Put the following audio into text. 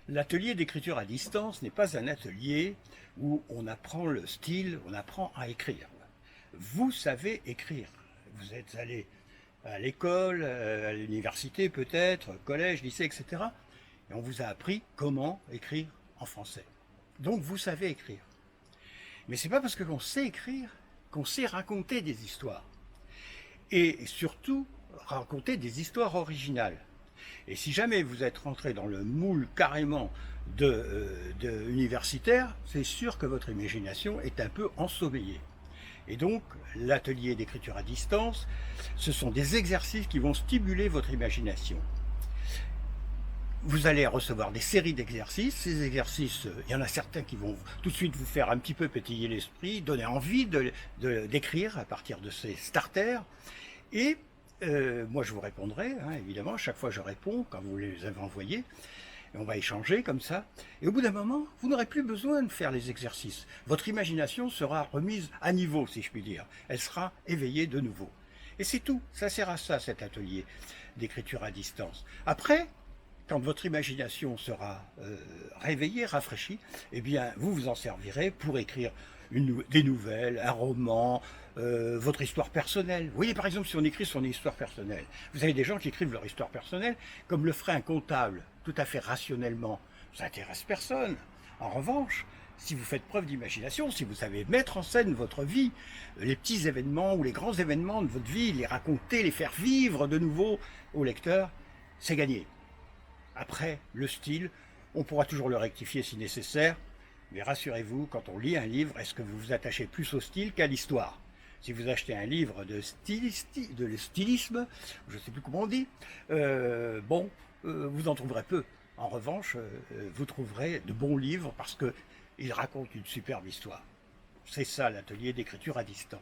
L'atelier d'écriture à distance n'est pas un atelier où on apprend le style, on apprend à écrire. Vous savez écrire. Vous êtes allé à l'école, à l'université peut-être, collège, lycée, etc. Et on vous a appris comment écrire en français. Donc vous savez écrire. Mais c'est pas parce que l'on sait écrire qu'on sait raconter des histoires. Et surtout, raconter des histoires originales. Et si jamais vous êtes rentré dans le moule carrément de universitaire, c'est sûr que votre imagination est un peu ensommeillée. Et donc, l'atelier d'écriture à distance, ce sont des exercices qui vont stimuler votre imagination. Vous allez recevoir des séries d'exercices. Ces exercices, il y en a certains qui vont tout de suite vous faire un petit peu pétiller l'esprit, donner envie d'écrire à partir de ces starters. Et moi, je vous répondrai, hein, évidemment, à chaque fois je réponds quand vous les avez envoyés. Et on va échanger comme ça. Et au bout d'un moment, vous n'aurez plus besoin de faire les exercices. Votre imagination sera remise à niveau, si je puis dire. Elle sera éveillée de nouveau. Et c'est tout. Ça sert à ça, cet atelier d'écriture à distance. Après, quand votre imagination sera réveillée, rafraîchie, eh bien, vous vous en servirez pour écrire des nouvelles, un roman, votre histoire personnelle. Vous voyez, par exemple, si on écrit son histoire personnelle, vous avez des gens qui écrivent leur histoire personnelle comme le ferait un comptable, tout à fait rationnellement. Ça n'intéresse personne. En revanche, si vous faites preuve d'imagination, si vous savez mettre en scène votre vie, les petits événements ou les grands événements de votre vie, les raconter, les faire vivre de nouveau au lecteur, c'est gagné. Après, le style, on pourra toujours le rectifier si nécessaire, mais rassurez-vous, quand on lit un livre, est-ce que vous vous attachez plus au style qu'à l'histoire? Si vous achetez un livre de stylisme, je ne sais plus comment on dit, vous en trouverez peu. En revanche, vous trouverez de bons livres parce qu'ils racontent une superbe histoire. C'est ça l'atelier d'écriture à distance.